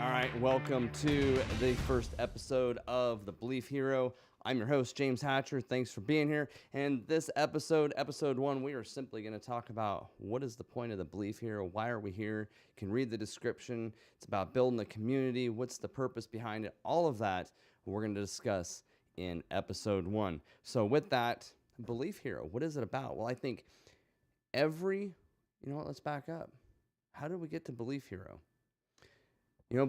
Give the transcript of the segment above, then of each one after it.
All right, welcome to the first episode of The Belief Hero. I'm your host, James Hatcher. Thanks for being here. And this episode 1, we are simply going to talk about what is the point of the Belief Hero? Why are we here? You can read the description. It's about building a community. What's the purpose behind it? All of that we're going to discuss in episode 1. So with that, Belief Hero, what is it about? Well, I think let's back up. How did we get to Belief Hero?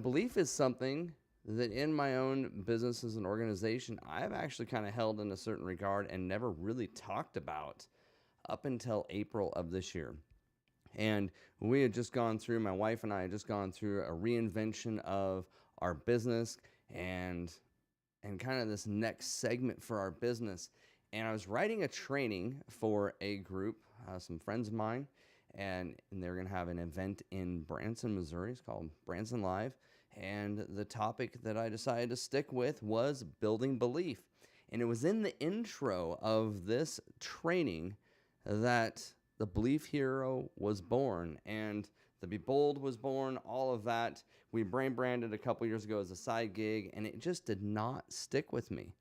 Belief is something that in my own business as an organization, I've actually kind of held in a certain regard and never really talked about up until April of this year. And we had just gone through, my wife and I had just gone through a reinvention of our business and kind of this next segment for our business. And I was writing a training for a group, some friends of mine, and they're going to have an event in Branson, Missouri. It's called Branson Live. And the topic that I decided to stick with was building belief. And it was in the intro of this training that the Belief Hero was born. And the Be Bold was born, all of that. We branded a couple years ago as a side gig, and it just did not stick with me.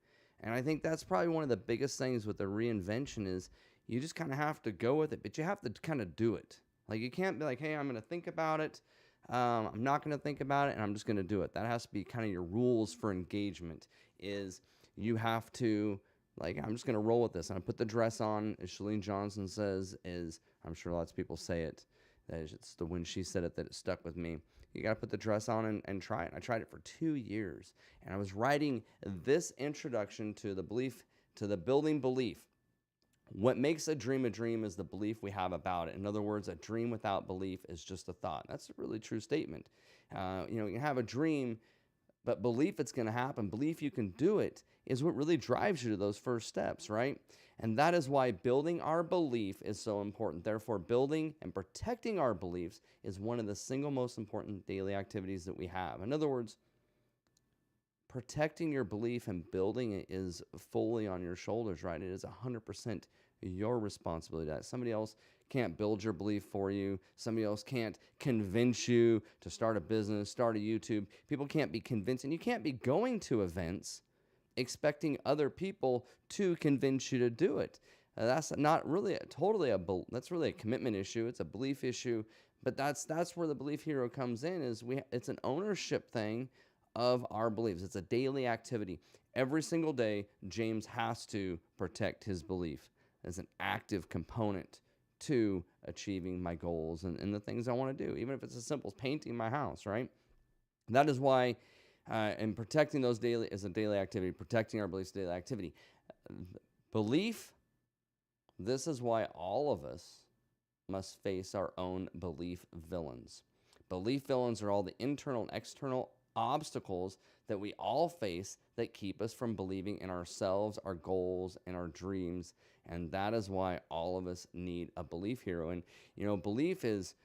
And I think that's probably one of the biggest things with the reinvention is you just kind of have to go with it, but you have to kind of do it. Like you can't be like, hey, I'm going to think about it. I'm not going to think about it, and I'm just going to do it. That has to be kind of your rules for engagement is you have to, like, I'm just going to roll with this. And I put the dress on, as Chalene Johnson says, I'm sure lots of people say it, it's when she said it that it stuck with me. You got to put the dress on and try it. I tried it for 2 years, and I was writing this introduction to the building belief. What makes a dream is the belief we have about it. In other words, a dream without belief is just a thought. That's a really true statement. You can have a dream, but belief it's going to happen, belief you can do it is what really drives you to those first steps, right? And that is why building our belief is so important. Therefore, building and protecting our beliefs is one of the single most important daily activities that we have. In other words, protecting your belief and building it is fully on your shoulders, right? It is 100% your responsibility. That somebody else can't build your belief for you. Somebody else can't convince you to start a business, start a YouTube. People can't be convinced, and you can't be going to events expecting other people to convince you to do it. That's not really that's really a commitment issue. It's a belief issue, but that's where the Belief Hero comes in. It's an ownership thing of our beliefs. It's a daily activity. Every single day, James has to protect his belief as an active component to achieving my goals and the things I want to do, even if it's as simple as painting my house, right? That is why, and protecting those daily is a daily activity, protecting our beliefs is a daily activity. Belief, this is why all of us must face our own belief villains. Belief villains are all the internal and external obstacles that we all face that keep us from believing in ourselves, our goals, and our dreams. And that is why all of us need a belief hero. And, belief is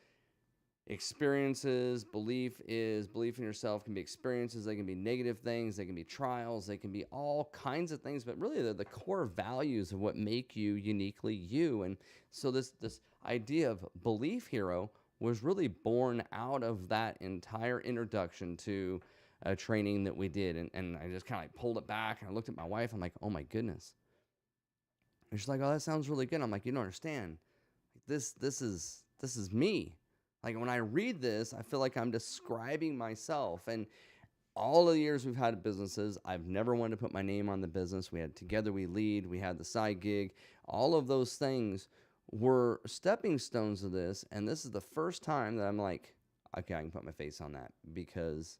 experiences. Belief in yourself can be experiences. They can be negative things. They can be trials. They can be all kinds of things. But really, they're the core values of what make you uniquely you. And so this idea of belief hero was really born out of that entire introduction to a training that we did. And I just kind of pulled it back, and I looked at my wife. I'm like, oh my goodness. And she's like, oh, that sounds really good. I'm like, you don't understand. This is me. Like when I read this, I feel like I'm describing myself. And all of the years we've had businesses, I've never wanted to put my name on the business. We had Together We Lead. We had the side gig. All of those things were stepping stones of this. And this is the first time that I'm like, okay, I can put my face on that because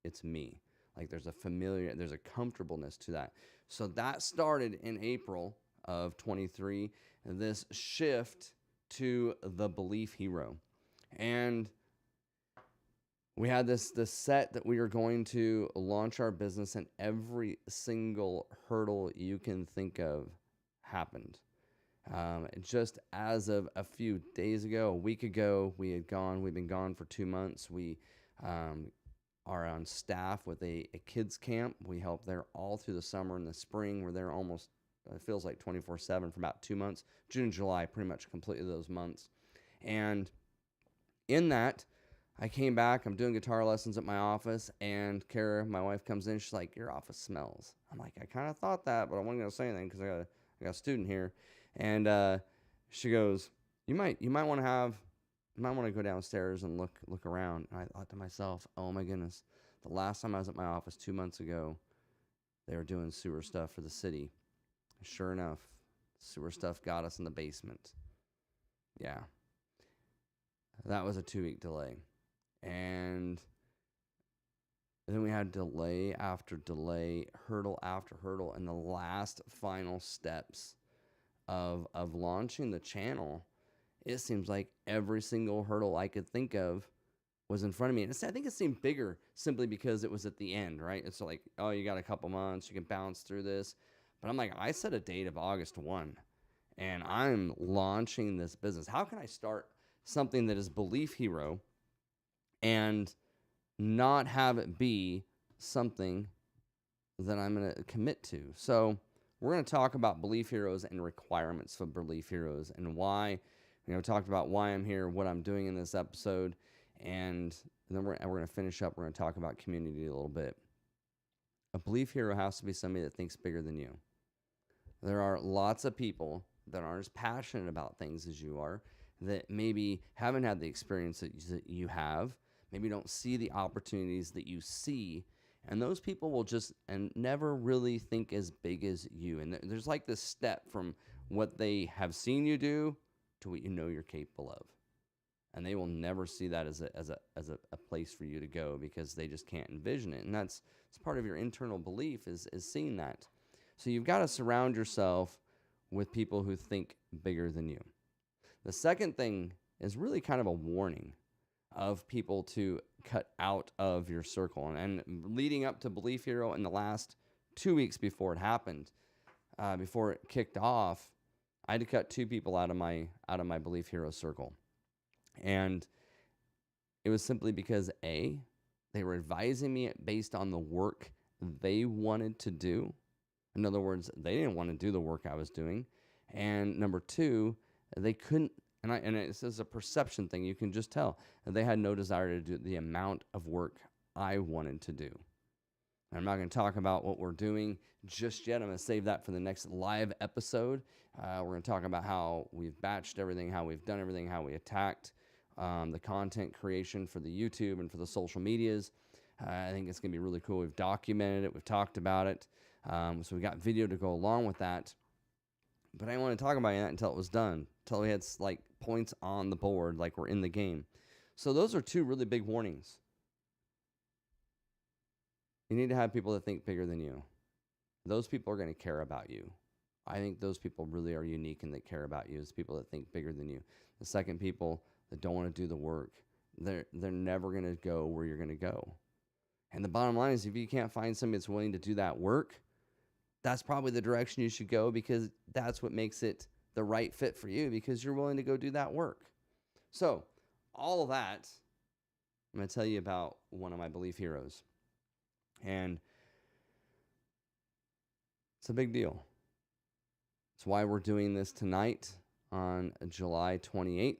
it's me. Like there's a comfortableness to that. So that started in April of 23, this shift to the Belief Hero. And we had this set that we were going to launch our business, and every single hurdle you can think of happened. Just as of a few days ago, a week ago, we've been gone for 2 months. We are on staff with a kids camp. We help there all through the summer and the spring. We're there almost, it feels like 24/7 for about 2 months. June and July, pretty much completely those months. And in that, I came back. I'm doing guitar lessons at my office, and Kara, my wife, comes in. She's like, "Your office smells." I'm like, "I kind of thought that, but I wasn't gonna say anything because I got a student here." And she goes, You might want to go downstairs and look around." And I thought to myself, "Oh my goodness, the last time I was at my office 2 months ago, they were doing sewer stuff for the city. Sure enough, sewer stuff got us in the basement." Yeah, that was a 2 week delay. And then we had delay after delay, hurdle after hurdle, and the last final steps of launching the channel. It seems like every single hurdle I could think of was in front of me. And I think it seemed bigger simply because it was at the end, right? It's like, oh, you got a couple months, you can bounce through this. But I'm like, I set a date of August 1, and I'm launching this business. How can I start something that is Belief Hero and not have it be something that I'm going to commit to? So we're going to talk about Belief Heroes and requirements for Belief Heroes, and why. Talked about why I'm here, what I'm doing in this episode, and then we're going to finish up. We're going to talk about community a little bit. A Belief Hero has to be somebody that thinks bigger than you. There are lots of people that aren't as passionate about things as you are, that maybe haven't had the experience that you have, maybe don't see the opportunities that you see, and those people will just and never really think as big as you. And there's like this step from what they have seen you do to what you know you're capable of, and they will never see that as a place for you to go because they just can't envision it. And it's part of your internal belief is seeing that. So you've got to surround yourself with people who think bigger than you. The second thing is really kind of a warning of people to cut out of your circle. And leading up to Belief Hero in the last 2 weeks before it happened, before it kicked off, I had to cut 2 people out of my Belief Hero circle. And it was simply because A, they were advising me based on the work they wanted to do. In other words, they didn't want to do the work I was doing. And number 2, they couldn't, and this is a perception thing, you can just tell. They had no desire to do the amount of work I wanted to do. I'm not going to talk about what we're doing just yet. I'm going to save that for the next live episode. We're going to talk about how we've batched everything, how we've done everything, how we attacked the content creation for the YouTube and for the social medias. I think it's going to be really cool. We've documented it. We've talked about it. So we got video to go along with that. But I didn't want to talk about that until it was done, until we had like points on the board, like we're in the game. So those are 2 really big warnings. You need to have people that think bigger than you. Those people are going to care about you. I think those people really are unique and that care about you, is people that think bigger than you. The second, people that don't want to do the work. They're never going to go where you're going to go. And the bottom line is, if you can't find somebody that's willing to do that work, that's probably the direction you should go, because that's what makes it the right fit for you, because you're willing to go do that work. So all of that, I'm going to tell you about one of my Belief Heroes. And it's a big deal. It's why we're doing this tonight on July 28th.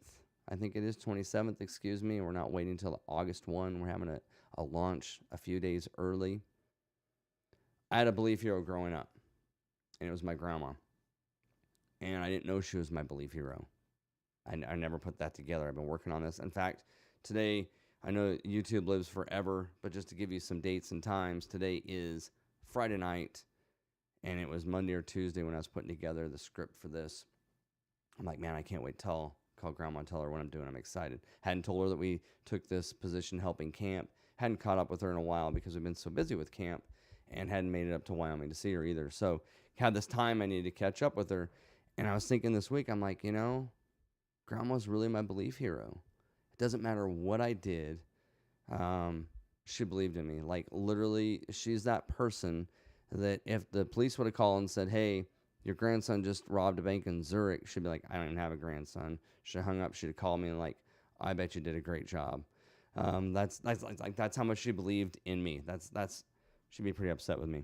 I think it is 27th, excuse me. We're not waiting until August 1. We're having a launch a few days early. I had a Belief Hero growing up, and it was my grandma. And I didn't know she was my Belief Hero. I never put that together. I've been working on this. In fact, today, I know YouTube lives forever, but just to give you some dates and times, today is Friday night, and it was Monday or Tuesday when I was putting together the script for this. I'm like, man, I can't wait to call Grandma and tell her what I'm doing. I'm excited. Hadn't told her that we took this position helping camp. Hadn't caught up with her in a while because we've been so busy with camp, and hadn't made it up to Wyoming to see her either. So had this time I needed to catch up with her, and I was thinking this week, I'm like, Grandma's really my Belief Hero. It doesn't matter what I did. She believed in me. Like, literally, she's that person that if the police would have called and said, hey, your grandson just robbed a bank in Zurich, she'd be like, I don't even have a grandson. She'd hung up. She'd have called me and like, I bet you did a great job. That's how much she believed in me. She'd be pretty upset with me.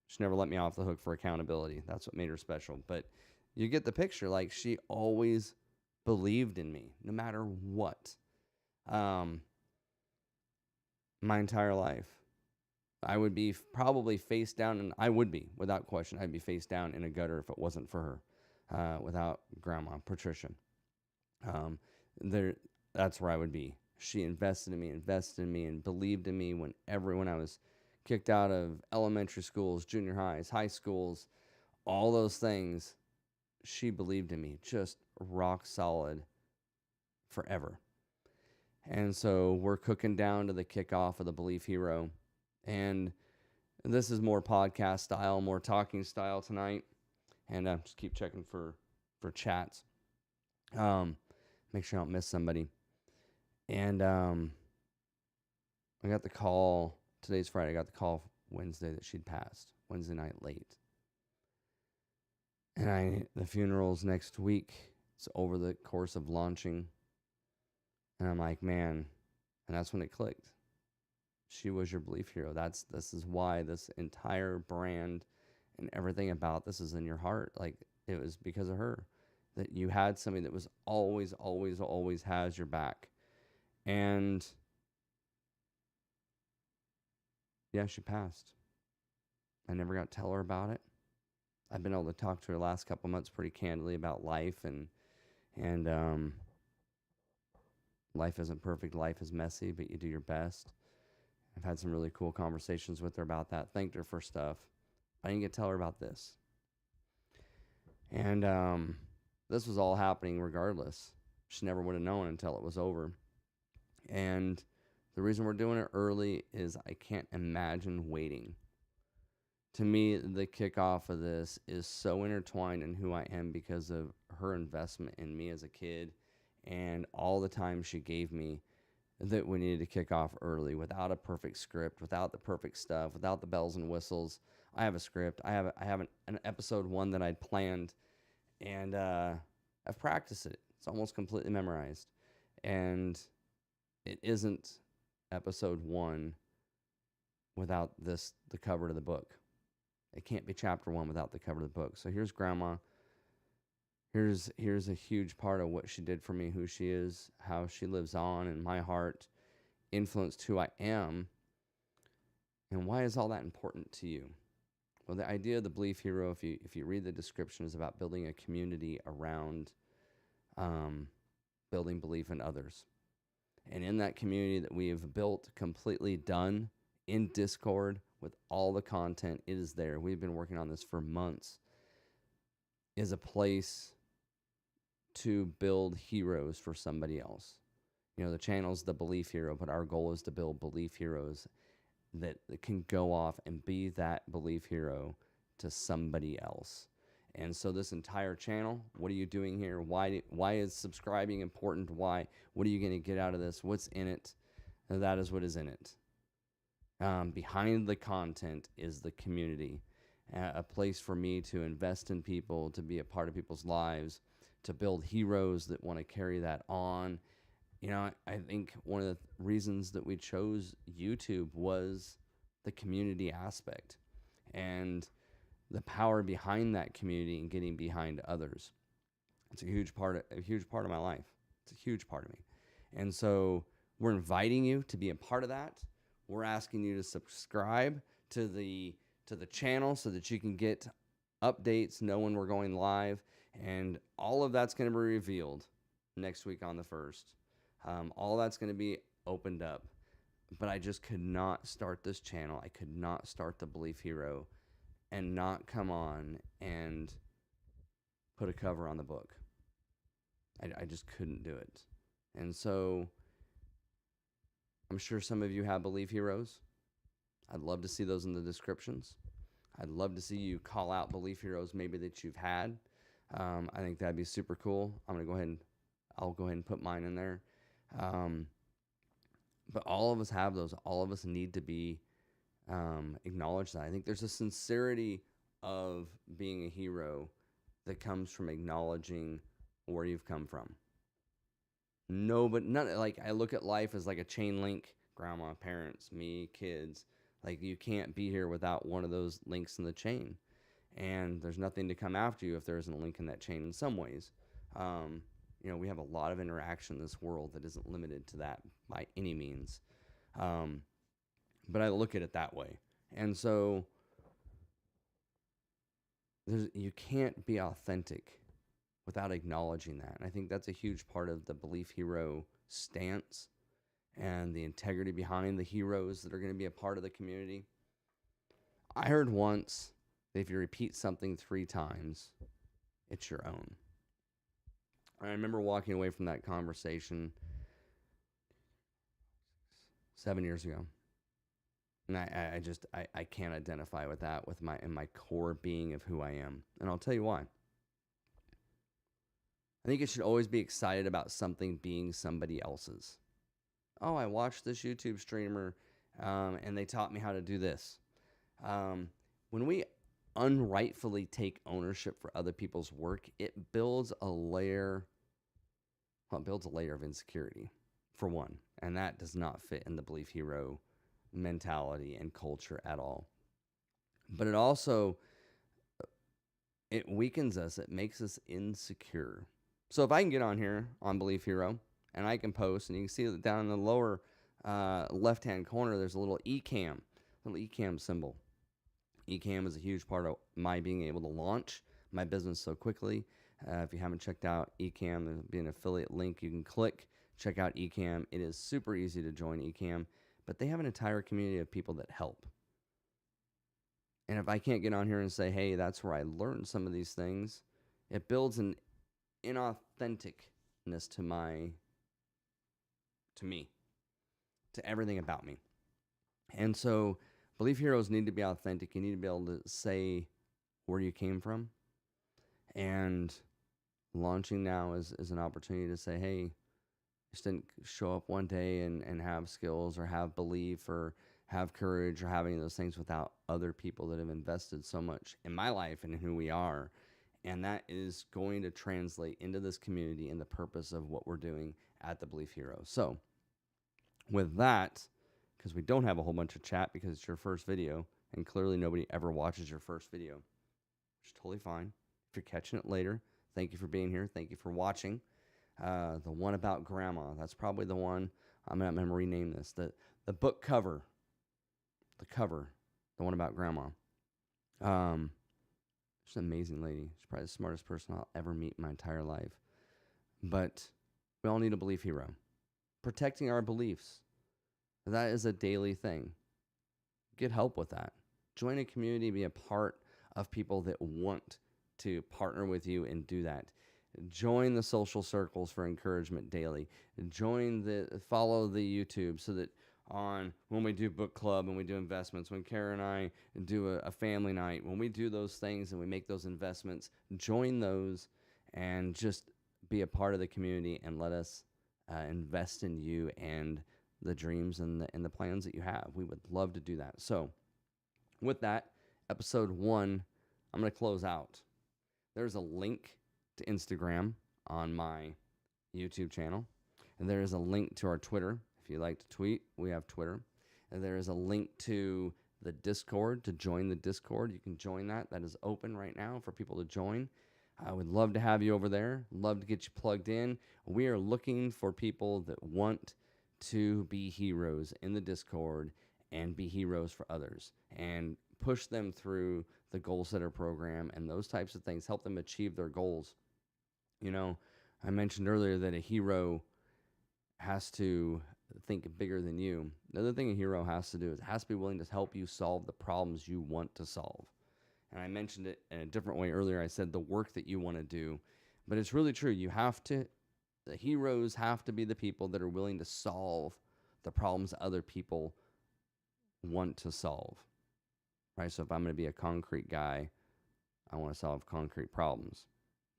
She never let me off the hook for accountability. That's what made her special. But you get the picture. Like, she always believed in me, no matter what. my entire life. I would be probably face down, and I would be, without question, I'd be face down in a gutter if it wasn't for her, without Grandma Patricia. Um, there, that's where I would be. She invested in me, and believed in me when I was kicked out of elementary schools, junior highs, high schools, all those things. She believed in me, just rock solid forever. And so we're cooking down to the kickoff of the Belief Hero. And this is more podcast style, more talking style tonight. And just keep checking for chats. Make sure I don't miss somebody. And I got the call. Today's Friday. I got the call Wednesday that she'd passed. Wednesday night late. And the funeral's next week. It's over the course of launching. And I'm like, man. And that's when it clicked. She was your belief hero. This is why this entire brand and everything about this is in your heart. Like, it was because of her. That you had somebody that was always, always, always has your back. And yeah, she passed. I never got to tell her about it. I've been able to talk to her the last couple months pretty candidly about life, and life isn't perfect. Life is messy, but you do your best. I've had some really cool conversations with her about that. Thanked her for stuff. I didn't get to tell her about this. And this was all happening regardless. She never would have known until it was over. And the reason we're doing it early is I can't imagine waiting. To me, the kickoff of this is so intertwined in who I am because of her investment in me as a kid and all the time she gave me, that we needed to kick off early without a perfect script, without the perfect stuff, without the bells and whistles. I have a script. I have an episode 1 that I'd planned, and I've practiced it. It's almost completely memorized. And it isn't episode 1 without the cover to the book. It can't be chapter 1 without the cover of the book. So here's Grandma. Here's a huge part of what she did for me, who she is, how she lives on in my heart, influenced who I am. And why is all that important to you? Well, the idea of the Belief Hero, if you read the description, is about building a community around building belief in others. And in that community that we have built, completely done in Discord with all the content, it is there. We've been working on this for months. Is a place to build heroes for somebody else. You know, the channel's the Belief Hero, but our goal is to build belief heroes that can go off and be that belief hero to somebody else. And so this entire channel, what are you doing here? Why is subscribing important? What are you going to get out of this? What's in it? And that is what is in it. Behind the content is the community, a place for me to invest in people, to be a part of people's lives, to build heroes that want to carry that on. You know, I think one of the reasons that we chose YouTube was the community aspect and the power behind that community and getting behind others. It's a huge part of my life. It's a huge part of me. And so we're inviting you to be a part of that. We're asking you to subscribe to the channel so that you can get updates, know when we're going live, and all of that's going to be revealed next week on the 1st. All that's going to be opened up. But I just could not start this channel. I could not start the Belief Hero and not come on and put a cover on the book. I just couldn't do it. And so I'm sure some of you have Belief Heroes. I'd love to see those in the descriptions. I'd love to see you call out Belief Heroes maybe that you've had. I think that'd be super cool. I'll go ahead and put mine in there. But all of us have those. All of us need to be acknowledged. That I think there's a sincerity of being a hero that comes from acknowledging where you've come from. Like, I look at life as like a chain link. Grandma, parents, me, kids. Like, you can't be here without one of those links in the chain. And there's nothing to come after you if there isn't a link in that chain in some ways. You know, we have a lot of interaction in this world that isn't limited to that by any means. but I look at it that way. And so you can't be authentic without acknowledging that. And I think that's a huge part of the Belief Hero stance and the integrity behind the heroes that are going to be a part of the community. I heard once that if you repeat something 3 times, it's your own. I remember walking away from that conversation 7 years ago. And I can't identify with that in my core being of who I am. And I'll tell you why. I think it should always be excited about something being somebody else's. Oh, I watched this YouTube streamer and they taught me how to do this. When we unrightfully take ownership for other people's work, it builds a layer of insecurity, for one. And that does not fit in the Belief Hero mentality and culture at all. But it weakens us. It makes us insecure. So if I can get on here on Belief Hero and I can post, and you can see that down in the lower left-hand corner, there's a little eCam symbol. eCam is a huge part of my being able to launch my business so quickly. If you haven't checked out eCam, there'll be an affiliate link you can click. Check out eCam. It is super easy to join eCam, but they have an entire community of people that help. And if I can't get on here and say, hey, that's where I learned some of these things, it builds an inauthenticness to me, to everything about me. And so Belief Heroes need to be authentic. You need to be able to say where you came from. And launching now is an opportunity to say, hey, just didn't show up one day and have skills or have belief or have courage or have any of those things without other people that have invested so much in my life and in who we are. And that is going to translate into this community and the purpose of what we're doing at the Belief Hero. So with that, because we don't have a whole bunch of chat because it's your first video, and clearly nobody ever watches your first video, which is totally fine. If you're catching it later, thank you for being here. Thank you for watching. The one about grandma, that's probably the one. I'm going to rename this. The book cover, the one about grandma. She's an amazing lady. She's probably the smartest person I'll ever meet in my entire life. But we all need a belief hero. Protecting our beliefs. That is a daily thing. Get help with that. Join a community, be a part of people that want to partner with you and do that. Join the social circles for encouragement daily. Follow the YouTube so that when we do book club and we do investments, when Kara and I do a family night, when we do those things and we make those investments, join those and just be a part of the community and let us invest in you and the dreams and the plans that you have. We would love to do that. So with that, episode 1, I'm going to close out. There's a link to Instagram on my YouTube channel, and there is a link to our Twitter. If you like to tweet, we have Twitter. And there is a link to the Discord to join the Discord. You can join that. That is open right now for people to join. I would love to have you over there. Love to get you plugged in. We are looking for people that want to be heroes in the Discord and be heroes for others and push them through the Goal Setter program and those types of things, help them achieve their goals. You know, I mentioned earlier that a hero has to think bigger than you. The other thing a hero has to do is it has to be willing to help you solve the problems you want to solve. And I mentioned it in a different way earlier. I said the work that you want to do, but it's really true. The heroes have to be the people that are willing to solve the problems other people want to solve, right? So if I'm going to be a concrete guy, I want to solve concrete problems.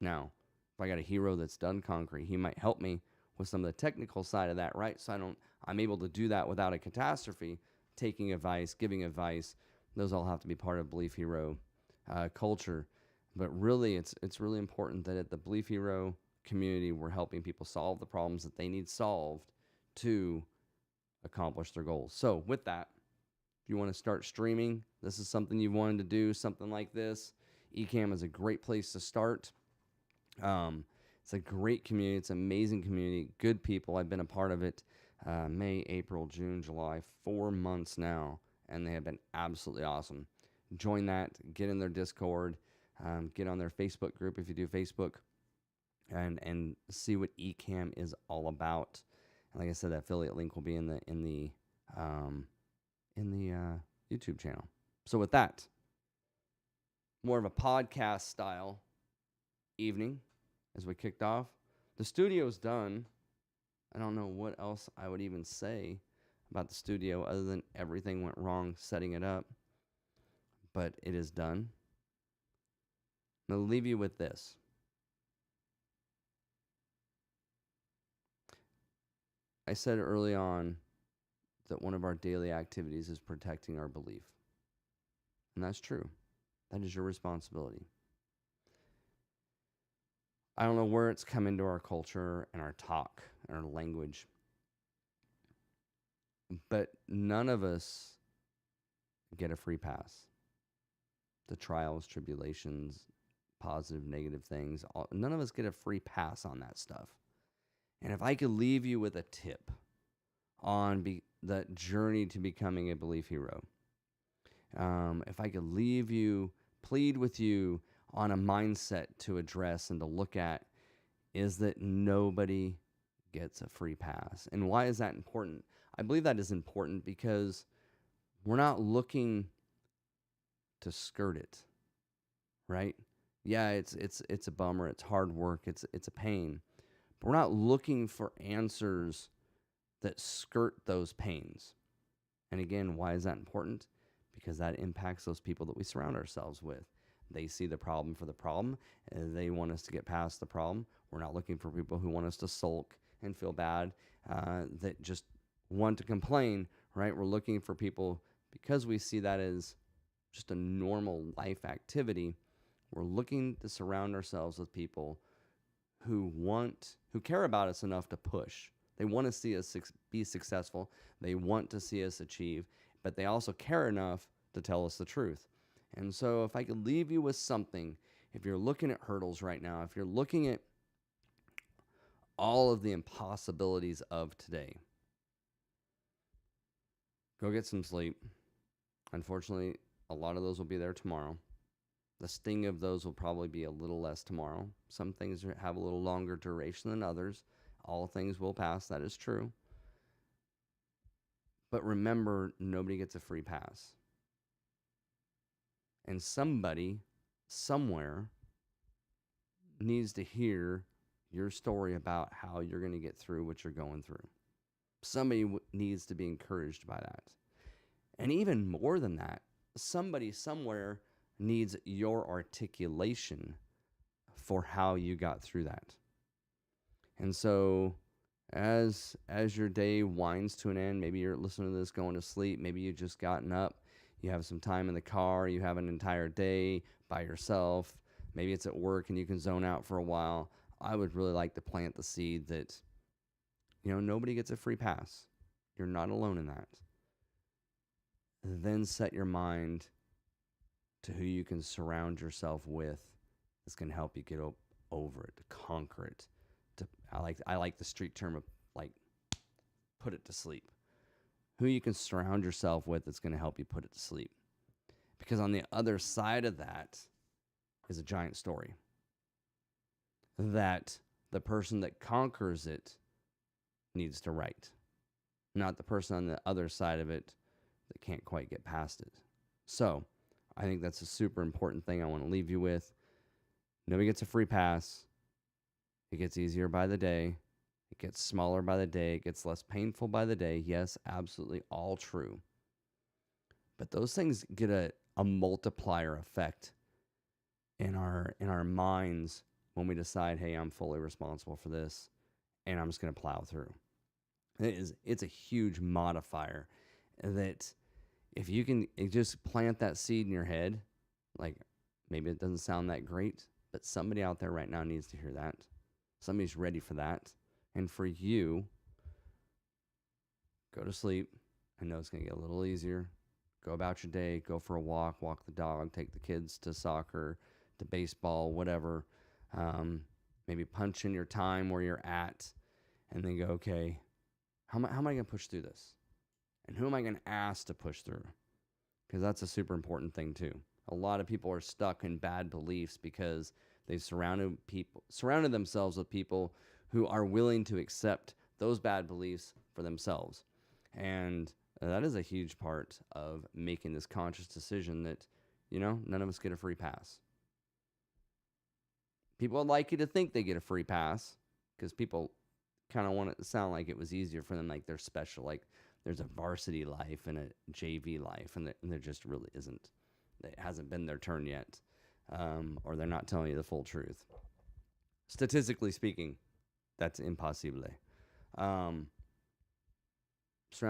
Now, if I got a hero that's done concrete, he might help me with some of the technical side of that, right? So I'm able to do that without a catastrophe, taking advice, giving advice. Those all have to be part of Belief Hero culture. But really, it's really important that at the Belief Hero community, we're helping people solve the problems that they need solved to accomplish their goals. So with that, if you want to start streaming, this is something you've wanted to do, something like this, eCam is a great place to start. It's a great community. It's an amazing community. Good people. I've been a part of it. May, April, June, July, 4 months now, and they have been absolutely awesome. Join that, get in their Discord, get on their Facebook group if you do Facebook, and see what Ecamm is all about. And like I said, the affiliate link will be in the YouTube channel. So with that, more of a podcast style evening as we kicked off. The studio's done. I don't know what else I would even say about the studio other than everything went wrong setting it up. But it is done. I'm going to leave you with this. I said early on that one of our daily activities is protecting our belief. And that's true. That is your responsibility. I don't know where it's come into our culture and our talk and our language, but none of us get a free pass. The trials, tribulations, positive, negative things, none of us get a free pass on that stuff. And if I could leave you with a tip on the journey to becoming a belief hero, if I could plead with you on a mindset to address and to look at, is that nobody gets a free pass. And why is that important? I believe that is important because we're not looking to skirt it, right? Yeah, it's a bummer, it's hard work, it's a pain. But we're not looking for answers that skirt those pains. And again, why is that important? Because that impacts those people that we surround ourselves with. They see the problem for the problem, and they want us to get past the problem. We're not looking for people who want us to sulk and feel bad, that just want to complain, right? We're looking for people, because we see that as just a normal life activity, we're looking to surround ourselves with people who care about us enough to push. They want to see us be successful. They want to see us achieve, but they also care enough to tell us the truth. And so if I could leave you with something, if you're looking at hurdles right now, if you're looking at all of the impossibilities of today, go get some sleep. Unfortunately, a lot of those will be there tomorrow. The sting of those will probably be a little less tomorrow. Some things have a little longer duration than others. All things will pass, that is true. But remember, nobody gets a free pass. And somebody, somewhere, needs to hear your story about how you're going to get through what you're going through. Somebody needs to be encouraged by that. And even more than that, somebody somewhere needs your articulation for how you got through that. And so as your day winds to an end, maybe you're listening to this going to sleep, maybe you've just gotten up, you have some time in the car, you have an entire day by yourself, maybe it's at work and you can zone out for a while. I would really like to plant the seed that, nobody gets a free pass. You're not alone in that. Then set your mind to who you can surround yourself with that's going to help you get over it, to conquer it. I like the street term of put it to sleep. Who you can surround yourself with that's going to help you put it to sleep. Because on the other side of that is a giant story. That the person that conquers it needs to write. Not the person on the other side of it that can't quite get past it. So, I think that's a super important thing I want to leave you with. Nobody gets a free pass. It gets easier by the day. It gets smaller by the day. It gets less painful by the day. Yes, absolutely all true. But those things get a multiplier effect in our minds when we decide, hey, I'm fully responsible for this and I'm just going to plow through. It's a huge modifier that if you can just plant that seed in your head, maybe it doesn't sound that great, but somebody out there right now needs to hear that. Somebody's ready for that. And for you, go to sleep. I know it's going to get a little easier. Go about your day. Go for a walk the dog, take the kids to soccer, to baseball, whatever. Maybe punch in your time where you're at and then go, okay, how am I going to push through this? And who am I going to ask to push through? Because that's a super important thing too. A lot of people are stuck in bad beliefs because they've surrounded themselves with people who are willing to accept those bad beliefs for themselves. And that is a huge part of making this conscious decision that, none of us get a free pass. People would like you to think they get a free pass because people kind of want it to sound like it was easier for them, like they're special, like there's a varsity life and a JV life, and there just really isn't. It hasn't been their turn yet, or they're not telling you the full truth. Statistically speaking, that's impossible. Surround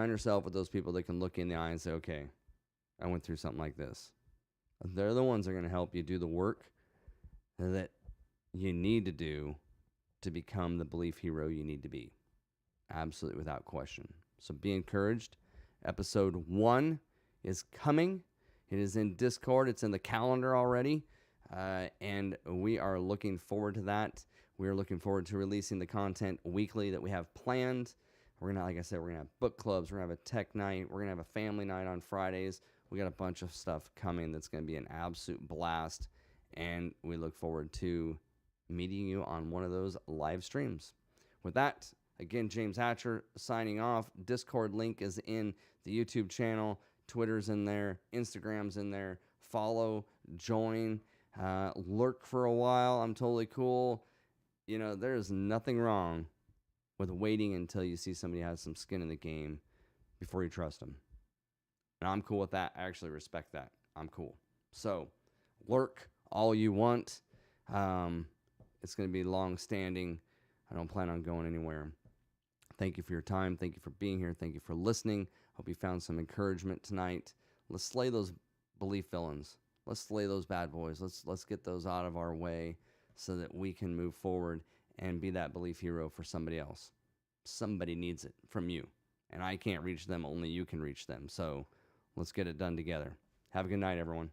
yourself with those people that can look you in the eye and say, okay, I went through something like this. They're the ones that are going to help you do the work that you need to do to become the belief hero you need to be. Absolutely, without question. So be encouraged. Episode 1 is coming. It is in Discord. It's in the calendar already. And we are looking forward to that. We are looking forward to releasing the content weekly that we have planned. We're going to, like I said, we're going to have book clubs. We're going to have a tech night. We're going to have a family night on Fridays. We got a bunch of stuff coming that's going to be an absolute blast. And we look forward to meeting you on one of those live streams. With that, again, James Hatcher signing off. Discord link is in the YouTube channel. Twitter's in there. Instagram's in there. Follow, join, lurk for a while. I'm totally cool. There's nothing wrong with waiting until you see somebody has some skin in the game before you trust them. And I'm cool with that. I actually respect that. I'm cool. So, lurk all you want. It's going to be long-standing. I don't plan on going anywhere. Thank you for your time. Thank you for being here. Thank you for listening. Hope you found some encouragement tonight. Let's slay those belief villains. Let's slay those bad boys. Let's get those out of our way so that we can move forward and be that belief hero for somebody else. Somebody needs it from you. And I can't reach them. Only you can reach them. So let's get it done together. Have a good night, everyone.